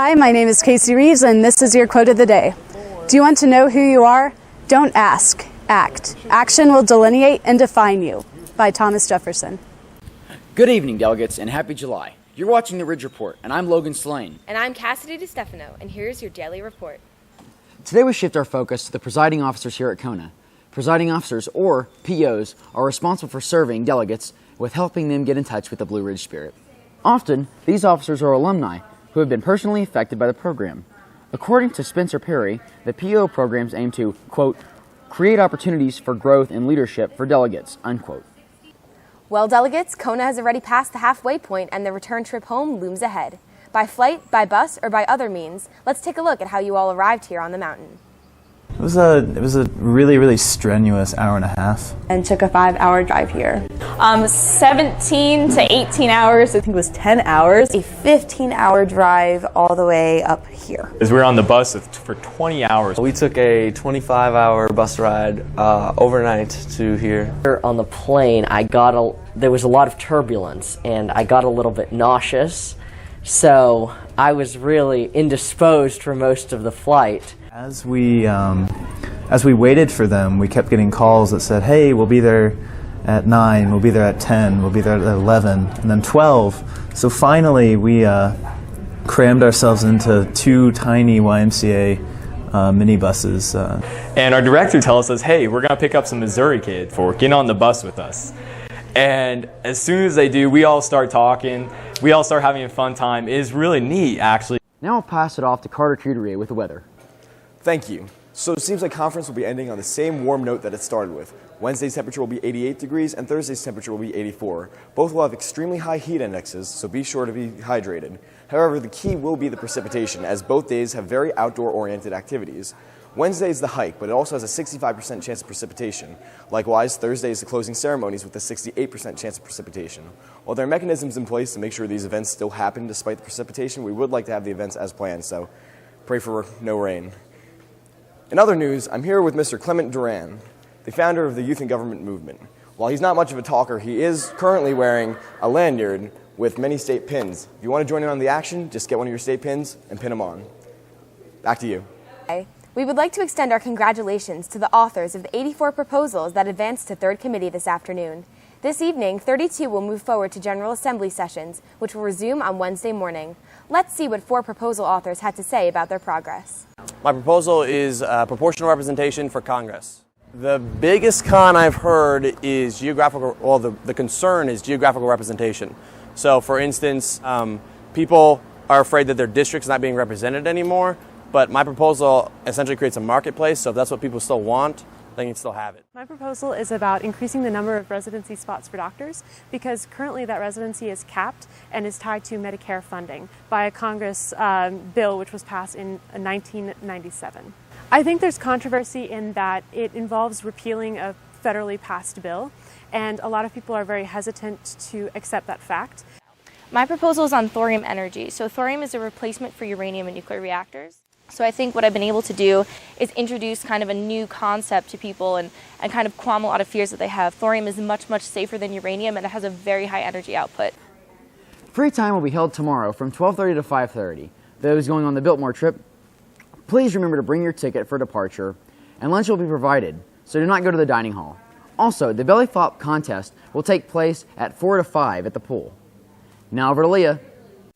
Hi, my name is Casey Reeves, and this is your quote of the day. Do you want to know who you are? Don't ask, act. Action will delineate and define you. By Thomas Jefferson. Good evening, delegates, and happy July. You're watching the Ridge Report, and I'm Logan Slane. And I'm Cassidy DeStefano, and here's your daily report. Today we shift our focus to the presiding officers here at Kona. Presiding officers, or POs, are responsible for serving delegates with helping them get in touch with the Blue Ridge spirit. Often, these officers are alumni who have been personally affected by the program. According to Spencer Perry, the PO programs aim to, quote, create opportunities for growth and leadership for delegates, unquote. Well, delegates, Kona has already passed the halfway point and the return trip home looms ahead. By flight, by bus, or by other means, let's take a look at how you all arrived here on the mountain. It was a really strenuous hour and a half. And took a 5-hour drive here. 17 to 18 hours. I think it was 10 hours. A 15-hour drive all the way up here. As we were on the bus for 20 hours. We took a 25-hour bus ride overnight to here. On the plane, there was a lot of turbulence, and I got a little bit nauseous, so I was really indisposed for most of the flight. As we waited for them, we kept getting calls that said, hey, we'll be there at 9, we'll be there at 10, we'll be there at 11, and then 12. So finally, we crammed ourselves into 2 tiny YMCA minibuses. And our director tells us, hey, we're going to pick up some Missouri kids for getting on the bus with us. And as soon as they do, we all start talking. We all start having a fun time. It is really neat, actually. Now I'll pass it off to Carter Couturier with the weather. Thank you. So it seems like conference will be ending on the same warm note that it started with. Wednesday's temperature will be 88 degrees and Thursday's temperature will be 84. Both will have extremely high heat indexes, so be sure to be hydrated. However, the key will be the precipitation, as both days have very outdoor-oriented activities. Wednesday is the hike, but it also has a 65% chance of precipitation. Likewise, Thursday is the closing ceremonies with a 68% chance of precipitation. While there are mechanisms in place to make sure these events still happen despite the precipitation, we would like to have the events as planned, so pray for no rain. In other news, I'm here with Mr. Clement Duran, the founder of the Youth in Government movement. While he's not much of a talker, he is currently wearing a lanyard with many state pins. If you want to join in on the action, just get one of your state pins and pin them on. Back to you. We would like to extend our congratulations to the authors of the 84 proposals that advanced to Third Committee this afternoon. This evening, 32 will move forward to General Assembly sessions, which will resume on Wednesday morning. Let's see what 4 proposal authors had to say about their progress. My proposal is proportional representation for Congress. The biggest con I've heard is the concern is geographical representation. So, for instance, people are afraid that their district's not being represented anymore, but my proposal essentially creates a marketplace, so if that's what people still want, they can still have it. My proposal is about increasing the number of residency spots for doctors, because currently that residency is capped and is tied to Medicare funding by a Congress bill which was passed in 1997. I think there's controversy in that it involves repealing a federally passed bill, and a lot of people are very hesitant to accept that fact. My proposal is on thorium energy. So thorium is a replacement for uranium in nuclear reactors. So I think what I've been able to do is introduce kind of a new concept to people and kind of calm a lot of fears that they have. Thorium is much safer than uranium, and it has a very high energy output. Free time will be held tomorrow from 12:30 to 5:30. Those going on the Biltmore trip, please remember to bring your ticket for departure, and lunch will be provided, so do not go to the dining hall. Also, the belly flop contest will take place at 4 to 5 at the pool. Now over to Leah.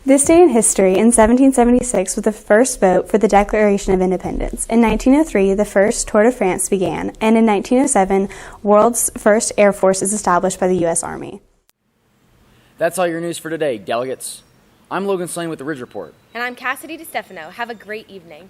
This day in history, in 1776, was the first vote for the Declaration of Independence. In 1903, the first Tour de France began, and in 1907, world's first Air Force is established by the U.S. Army. That's all your news for today, delegates. I'm Logan Slane with the Ridge Report. And I'm Cassidy DeStefano. Have a great evening.